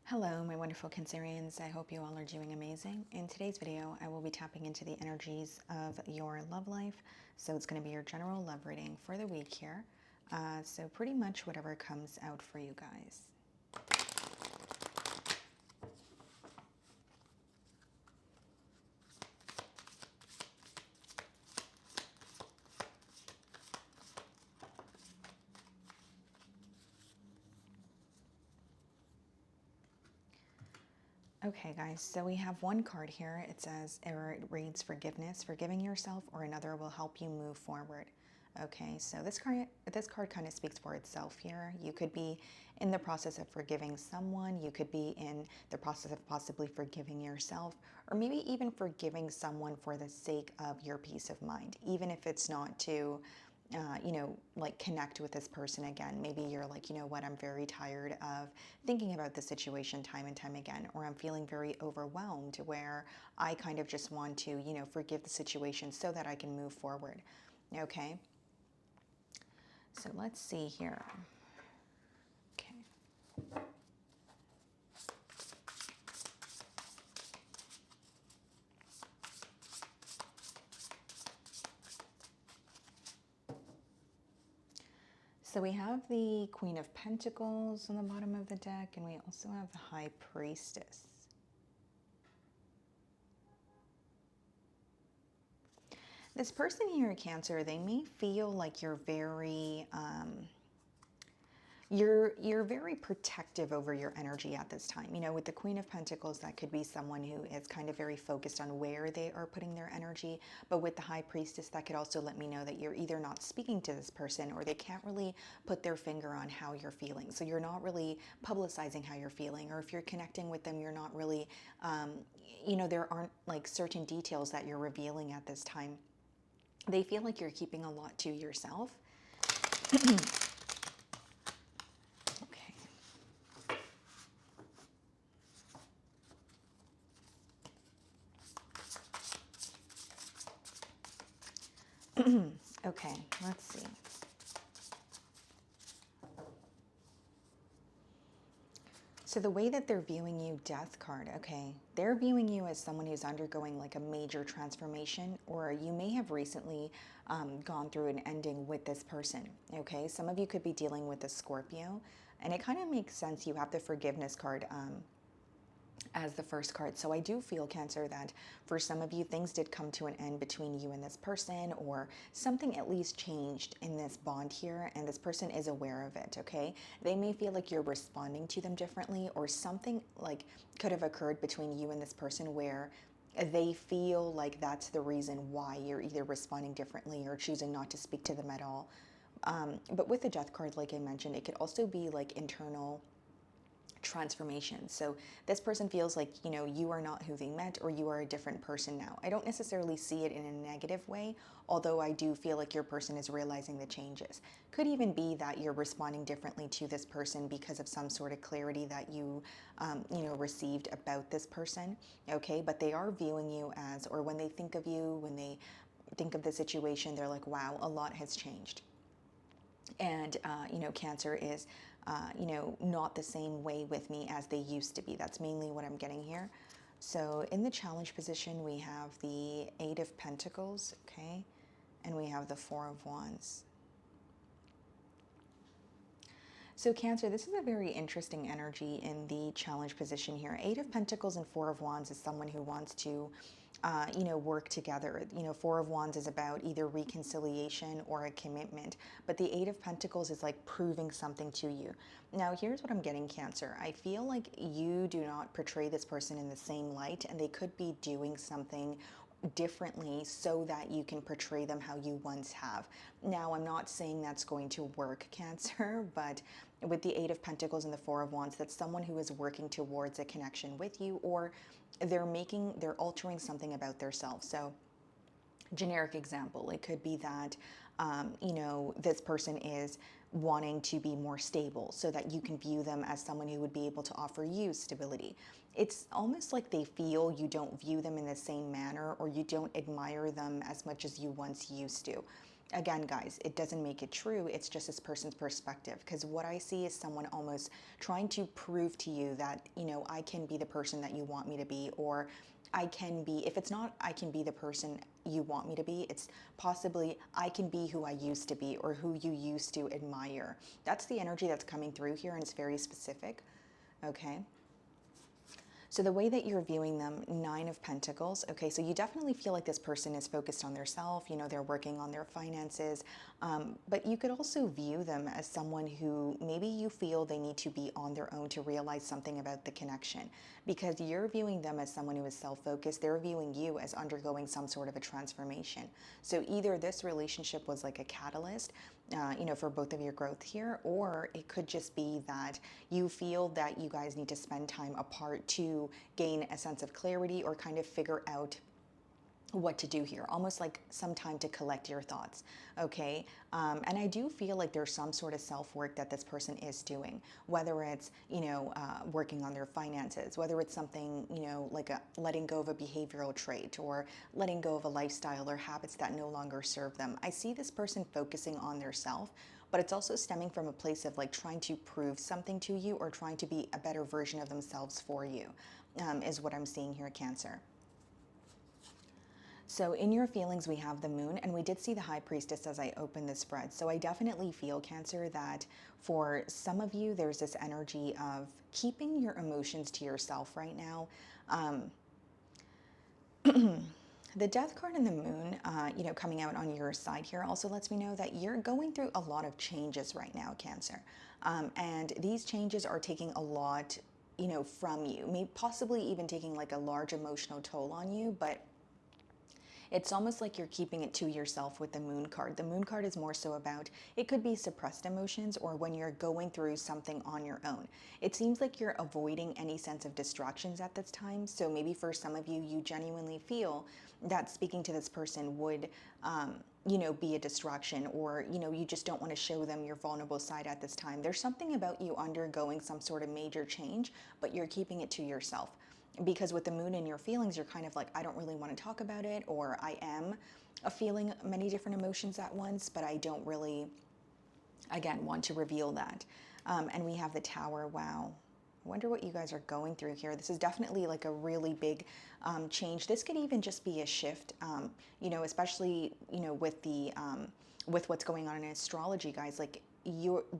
Hello, my wonderful Cancerians. I hope you all are doing amazing. In today's video, I will be tapping into the energies of your love life. So it's going to be your general love reading for the week here. So pretty much whatever comes out for you guys. Okay, guys, so we have one card here. It says, or it reads forgiveness, forgiving yourself or another will help you move forward. Okay, so this card kind of speaks for itself here. You could be in the process of forgiving someone. You could be in the process of possibly forgiving yourself, or maybe even forgiving someone for the sake of your peace of mind, even if it's not to like connect with this person again. Maybe you're like, you know what, I'm very tired of thinking about the situation time and time again, or I'm feeling very overwhelmed where I kind of just want to, forgive the situation so that I can move forward. Okay. So let's see here. Okay. So we have the Queen of Pentacles on the bottom of the deck, and we also have the High Priestess. This person here, Cancer, they may feel like you're very, you're very protective over your energy at this time. With the Queen of Pentacles, that could be someone who is kind of very focused on where they are putting their energy. But with the High Priestess, that could also let me know that you're either not speaking to this person or they can't really put their finger on how you're feeling. So you're not really publicizing how you're feeling, or if you're connecting with them, you're not really, there aren't like certain details that you're revealing at this time. They feel like you're keeping a lot to yourself. Okay, let's see. So the way that they're viewing you, Death card, okay, they're viewing you as someone who's undergoing like a major transformation, or you may have recently gone through an ending with this person, okay? Some of you could be dealing with a Scorpio, and it kind of makes sense. You have the Forgiveness card as the first card. So I do feel, Cancer, that for some of you, things did come to an end between you and this person, or something at least changed in this bond here, and this person is aware of it, okay? They may feel like you're responding to them differently, or something like could have occurred between you and this person where they feel like that's the reason why you're either responding differently or choosing not to speak to them at all. But with the Death card, like I mentioned, it could also be like internal transformation. So this person feels like, you are not who they met, or you are a different person now. I don't necessarily see it in a negative way, although I do feel like your person is realizing the changes. Could even be that you're responding differently to this person because of some sort of clarity that you, received about this person, okay? But they are viewing you as, or when they think of you, when they think of the situation, they're like, wow, a lot has changed. And, Cancer is, not the same way with me as they used to be. That's mainly what I'm getting here. So in the challenge position, we have the Eight of Pentacles, okay? And we have the Four of Wands. So Cancer, this is a very interesting energy in the challenge position here. Eight of Pentacles and Four of Wands is someone who wants to, work together. Four of Wands is about either reconciliation or a commitment, but the Eight of Pentacles is like proving something to you. Now, here's what I'm getting, Cancer. I feel like you do not portray this person in the same light, and they could be doing something differently so that you can portray them how you once have. Now, I'm not saying that's going to work, Cancer, but with the Eight of Pentacles and the Four of Wands, that's someone who is working towards a connection with you, or they're altering something about themselves. So generic example, it could be that this person is wanting to be more stable so that you can view them as someone who would be able to offer you stability. It's almost like they feel you don't view them in the same manner, or you don't admire them as much as you once used to. Again, guys, it doesn't make it true. It's just this person's perspective. Because what I see is someone almost trying to prove to you that, I can be the person that you want me to be, or I can be, if it's not, I can be the person you want me to be, it's possibly I can be who I used to be or who you used to admire. That's the energy that's coming through here, and it's very specific. Okay. So the way that you're viewing them, Nine of Pentacles, okay, so you definitely feel like this person is focused on their self, they're working on their finances, but you could also view them as someone who maybe you feel they need to be on their own to realize something about the connection, because you're viewing them as someone who is self-focused, they're viewing you as undergoing some sort of a transformation. So either this relationship was like a catalyst, for both of your growth here, or it could just be that you feel that you guys need to spend time apart to gain a sense of clarity or kind of figure out what to do here, almost like some time to collect your thoughts. Okay. And I do feel like there's some sort of self-work that this person is doing, whether it's, working on their finances, whether it's something, like letting go of a behavioral trait or letting go of a lifestyle or habits that no longer serve them. I see this person focusing on their self, but it's also stemming from a place of like trying to prove something to you or trying to be a better version of themselves for you, is what I'm seeing here, Cancer. So in your feelings, we have the moon, and we did see the high priestess as I opened the spread. So I definitely feel, Cancer, that for some of you, there's this energy of keeping your emotions to yourself right now. The death card and the moon, coming out on your side here also lets me know that you're going through a lot of changes right now, Cancer. And these changes are taking a lot, from you, maybe possibly even taking like a large emotional toll on you, but it's almost like you're keeping it to yourself with the moon card. The moon card is more so about, it could be suppressed emotions or when you're going through something on your own. It seems like you're avoiding any sense of distractions at this time. So maybe for some of you, you genuinely feel that speaking to this person would, be a distraction, or, you just don't want to show them your vulnerable side at this time. There's something about you undergoing some sort of major change, but you're keeping it to yourself. Because with the moon in your feelings, you're kind of like, I don't really want to talk about it, or I am feeling many different emotions at once, but I don't really, again, want to reveal that. And we have the Tower. Wow. I wonder what you guys are going through here. This is definitely like a really big change. This could even just be a shift, especially, with the with what's going on in astrology, guys. Like,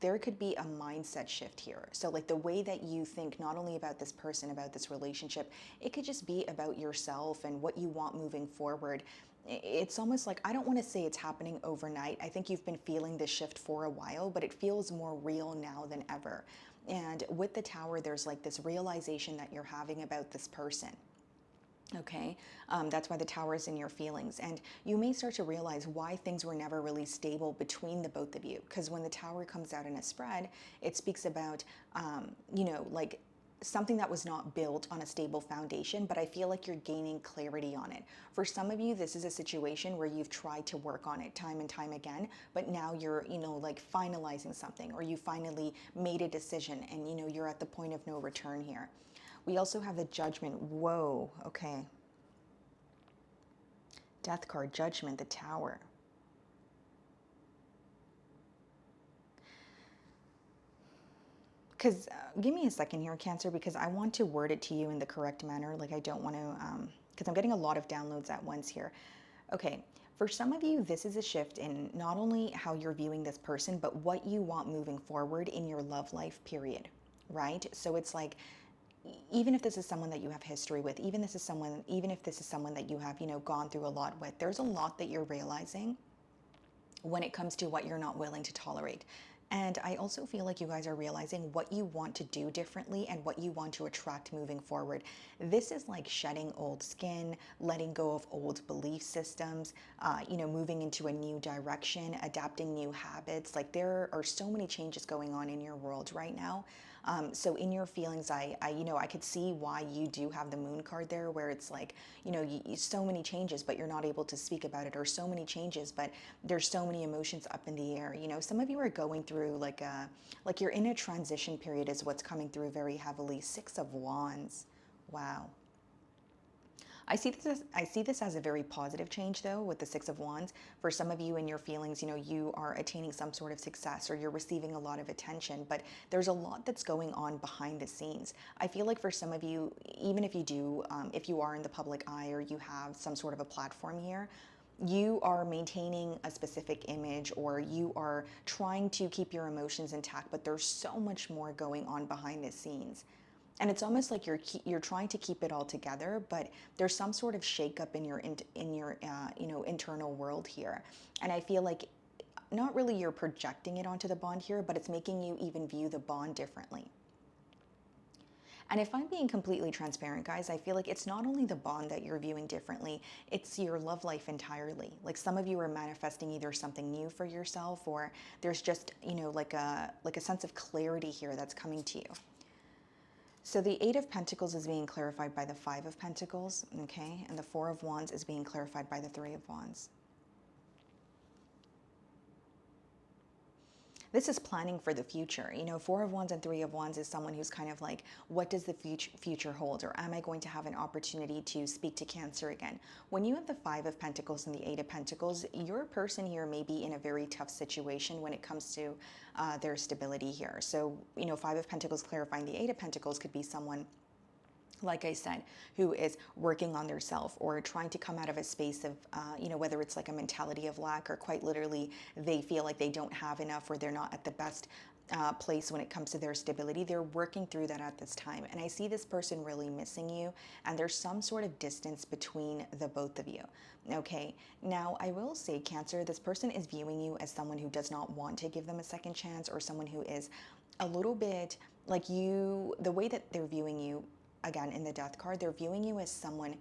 there could be a mindset shift here. So like the way that you think not only about this person, about this relationship, it could just be about yourself and what you want moving forward. It's almost like, I don't want to say it's happening overnight. I think you've been feeling this shift for a while, but it feels more real now than ever. And with the Tower, there's like this realization that you're having about this person. Okay, that's why the Tower is in your feelings. And you may start to realize why things were never really stable between the both of you. Because when the Tower comes out in a spread, it speaks about, like something that was not built on a stable foundation, but I feel like you're gaining clarity on it. For some of you, this is a situation where you've tried to work on it time and time again, but now you're, like finalizing something, or you finally made a decision and, you're at the point of no return here. We also have the Judgment. Whoa, okay. Death card, Judgment, the Tower. Because, give me a second here, Cancer, because I want to word it to you in the correct manner. Like, I don't want to, because I'm getting a lot of downloads at once here. Okay, for some of you, this is a shift in not only how you're viewing this person, but what you want moving forward in your love life, period, right? So it's like, even if this is someone that you have history with, even if this is someone that you have, gone through a lot with, there's a lot that you're realizing when it comes to what you're not willing to tolerate. And I also feel like you guys are realizing what you want to do differently and what you want to attract moving forward. This is like shedding old skin, letting go of old belief systems, moving into a new direction, adapting new habits. Like, there are so many changes going on in your world right now. So in your feelings, I could see why you do have the moon card there, where it's like, so many changes, but you're not able to speak about it, or so many changes, but there's so many emotions up in the air. Some of you are going through like you're in a transition period is what's coming through very heavily. Six of Wands. Wow. I see this as a very positive change though with the Six of Wands. For some of you in your feelings, you know, you are attaining some sort of success or you're receiving a lot of attention, but there's a lot that's going on behind the scenes. I feel like for some of you, even if you do, if you are in the public eye or you have some sort of a platform here, you are maintaining a specific image or you are trying to keep your emotions intact, but there's so much more going on behind the scenes. And it's almost like you're trying to keep it all together, but there's some sort of shakeup in your you know, internal world here. And I feel like not really you're projecting it onto the bond here, but it's making you even view the bond differently. And if I'm being completely transparent, guys, I feel like it's not only the bond that you're viewing differently, it's your love life entirely. Like some of you are manifesting either something new for yourself or there's just, you know, like a sense of clarity here that's coming to you. So the Eight of Pentacles is being clarified by the Five of Pentacles, okay? And the Four of Wands is being clarified by the Three of Wands. This is planning for the future. You know, Four of Wands and Three of Wands is someone who's kind of like, what does the future hold? Or am I going to have an opportunity to speak to Cancer again? When you have the Five of Pentacles and the Eight of Pentacles, your person here may be in a very tough situation when it comes to their stability here. So, you know, Five of Pentacles clarifying the Eight of Pentacles could be someone, like I said, who is working on their self or trying to come out of a space of, you know, whether it's like a mentality of lack or quite literally they feel like they don't have enough or they're not at the best place when it comes to their stability. They're working through that at this time. And I see this person really missing you and there's some sort of distance between the both of you. Okay, now I will say, Cancer, this person is viewing you as someone who does not want to give them a second chance or someone who is a little bit like you, the way that they're viewing you, again, in the Death card, they're viewing you as someone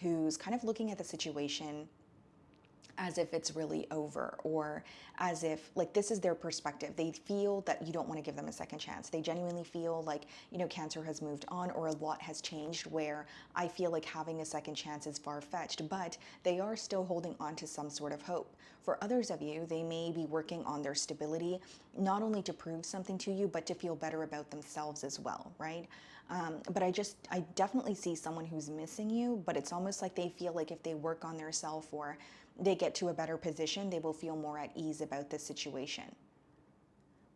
who's kind of looking at the situation as if it's really over or as if like this is their perspective. They feel that you don't want to give them a second chance. They genuinely feel like, you know, Cancer has moved on or a lot has changed where I feel like having a second chance is far-fetched, but they are still holding on to some sort of hope. For others of you, they may be working on their stability, not only to prove something to you, but to feel better about themselves as well, right? But I definitely see someone who's missing you, but it's almost like they feel like if they work on their self or they get to a better position, they will feel more at ease about the situation.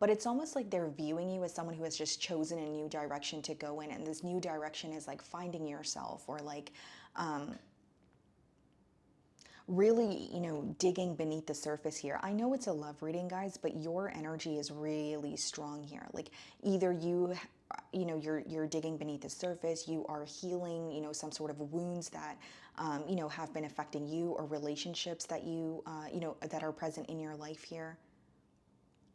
But it's almost like they're viewing you as someone who has just chosen a new direction to go in. And this new direction is like finding yourself or like really, you know, digging beneath the surface here. I know it's a love reading, guys, but your energy is really strong here. Like either you know, you're digging beneath the surface, you are healing, you know, some sort of wounds that, you know, have been affecting you or relationships that you know, that are present in your life here.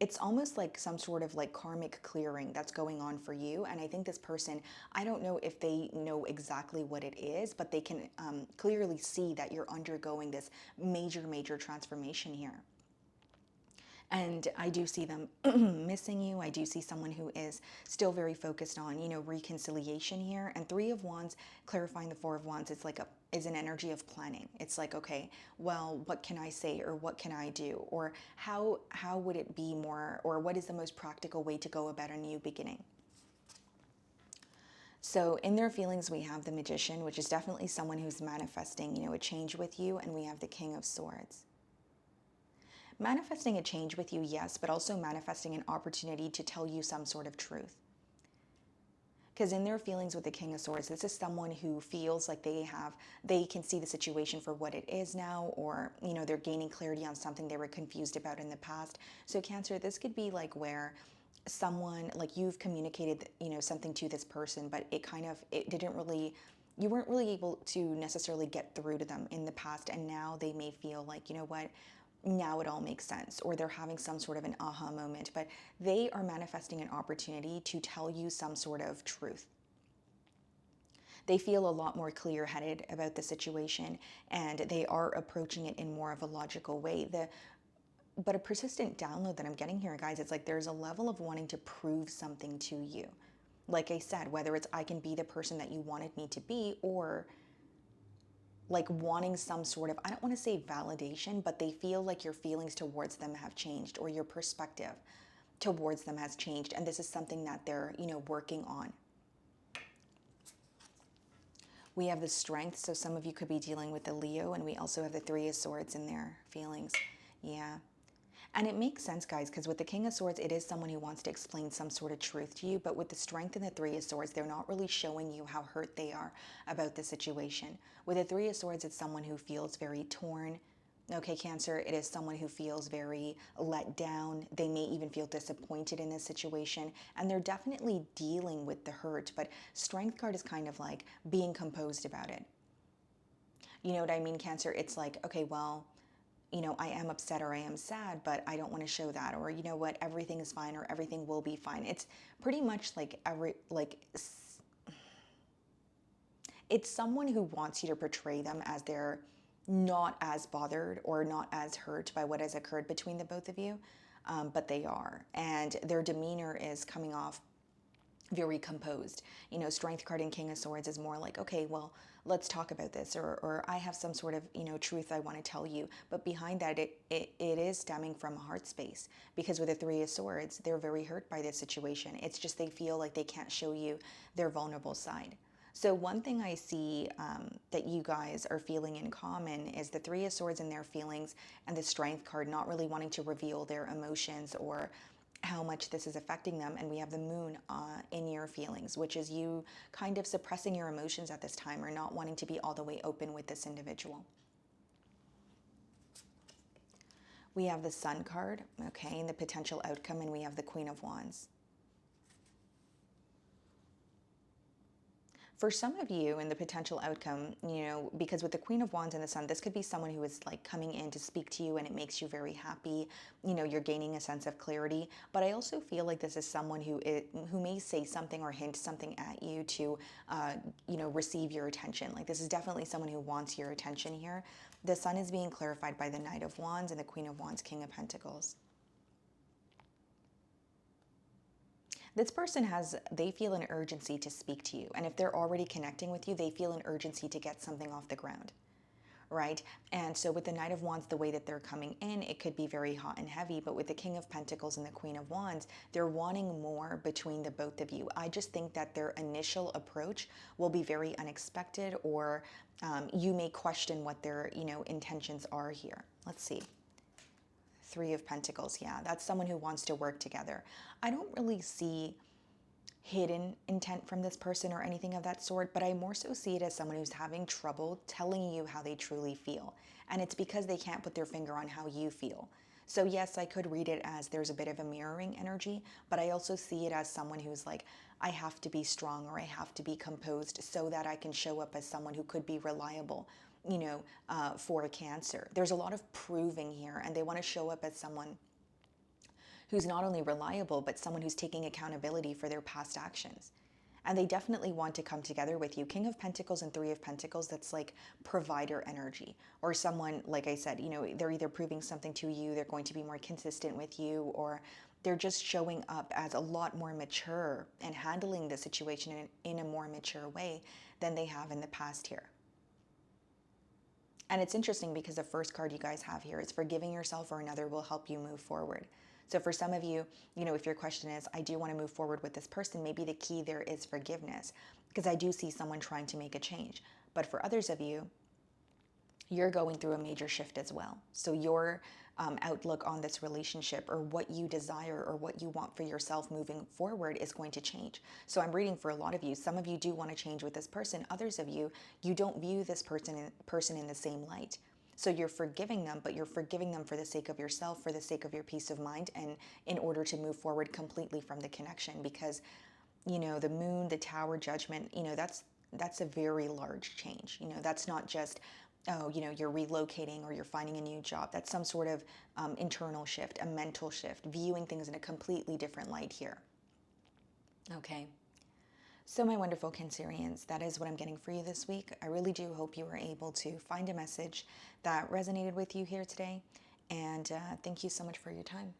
It's almost like some sort of like karmic clearing that's going on for you. And I think this person, I don't know if they know exactly what it is, but they can clearly see that you're undergoing this major transformation here. And I do see them missing you. I do see someone who is still very focused on, you know, reconciliation here. And Three of Wands, clarifying the Four of Wands, it's like is an energy of planning. It's like, okay, well, what can I say or what can I do? Or how would it be more, or what is the most practical way to go about a new beginning? So in their feelings, we have the Magician, which is definitely someone who's manifesting, you know, a change with you. And we have the King of Swords. Manifesting a change with you, yes, but also manifesting an opportunity to tell you some sort of truth. Because in their feelings with the King of Swords, this is someone who feels like they can see the situation for what it is now, or, you know, they're gaining clarity on something they were confused about in the past. So Cancer, this could be like where someone, like you've communicated, you know, something to this person, but it didn't really, you weren't really able to necessarily get through to them in the past. And now they may feel like, you know what, now it all makes sense, or they're having some sort of an aha moment, but they are manifesting an opportunity to tell you some sort of truth. They feel a lot more clear-headed about the situation, and they are approaching it in more of a logical way. But a persistent download that I'm getting here, guys, it's like there's a level of wanting to prove something to you. Like I said, whether it's I can be the person that you wanted me to be, or like wanting some sort of, I don't want to say validation, but they feel like your feelings towards them have changed or your perspective towards them has changed. And this is something that they're, you know, working on. We have the Strength, so some of you could be dealing with the Leo, and we also have the Three of Swords in their feelings. Yeah. And it makes sense, guys, because with the King of Swords, it is someone who wants to explain some sort of truth to you. But with the Strength and the Three of Swords, they're not really showing you how hurt they are about the situation. With the Three of Swords, it's someone who feels very torn. Okay, Cancer, it is someone who feels very let down. They may even feel disappointed in this situation, and they're definitely dealing with the hurt. But Strength card is kind of like being composed about it. You know what I mean, Cancer? It's like, okay, well, I am upset or I am sad, but I don't want to show that. Or, you know what, everything is fine or everything will be fine. It's pretty much like it's someone who wants you to portray them as they're not as bothered or not as hurt by what has occurred between the both of you, but they are. And their demeanor is coming off very composed. Strength card and King of Swords is more like, okay, well, let's talk about this, or I have some sort of, truth I want to tell you. But behind that, it is stemming from a heart space, because with the Three of Swords, they're very hurt by this situation. It's just they feel like they can't show you their vulnerable side. So one thing I see that you guys are feeling in common is the Three of Swords and their feelings, and the Strength card not really wanting to reveal their emotions or how much this is affecting them. And we have the Moon in your feelings, which is you kind of suppressing your emotions at this time or not wanting to be all the way open with this individual. We have the Sun card, okay, and the potential outcome, and we have the Queen of Wands. For some of you in the potential outcome, because with the Queen of Wands and the Sun, this could be someone who is like coming in to speak to you and it makes you very happy. You're gaining a sense of clarity. But I also feel like this is someone who may say something or hint something at you to, receive your attention. Like this is definitely someone who wants your attention here. The Sun is being clarified by the Knight of Wands and the Queen of Wands, King of Pentacles. This person they feel an urgency to speak to you. And if they're already connecting with you, they feel an urgency to get something off the ground, right? And so with the Knight of Wands, the way that they're coming in, it could be very hot and heavy. But with the King of Pentacles and the Queen of Wands, they're wanting more between the both of you. I just think that their initial approach will be very unexpected, or you may question what their, intentions are here. Let's see. Three of Pentacles, yeah, that's someone who wants to work together. I don't really see hidden intent from this person or anything of that sort, but I more so see it as someone who's having trouble telling you how they truly feel. And it's because they can't put their finger on how you feel. So yes, I could read it as there's a bit of a mirroring energy, but I also see it as someone who's like, I have to be strong or I have to be composed so that I can show up as someone who could be reliable, for a Cancer. There's a lot of proving here, and they want to show up as someone who's not only reliable, but someone who's taking accountability for their past actions. And they definitely want to come together with you. King of Pentacles and Three of Pentacles, that's like provider energy. Or someone, like I said, they're either proving something to you, they're going to be more consistent with you, or they're just showing up as a lot more mature and handling the situation in a more mature way than they have in the past here. And it's interesting because the first card you guys have here is forgiving yourself or another will help you move forward. So for some of you, if your question is, I do want to move forward with this person, maybe the key there is forgiveness, because I do see someone trying to make a change. But for others of you, you're going through a major shift as well. So your outlook on this relationship, or what you desire or what you want for yourself moving forward, is going to change. So I'm reading for a lot of you. Some of you do want to change with this person. Others of you, you don't view this person in the same light. So you're forgiving them, but you're forgiving them for the sake of yourself, for the sake of your peace of mind, and in order to move forward completely from the connection. Because, the Moon, the Tower, Judgment, that's a very large change. That's not just, oh, you're relocating or you're finding a new job. That's some sort of internal shift, a mental shift, viewing things in a completely different light here. Okay. So my wonderful Cancerians, that is what I'm getting for you this week. I really do hope you were able to find a message that resonated with you here today. And thank you so much for your time.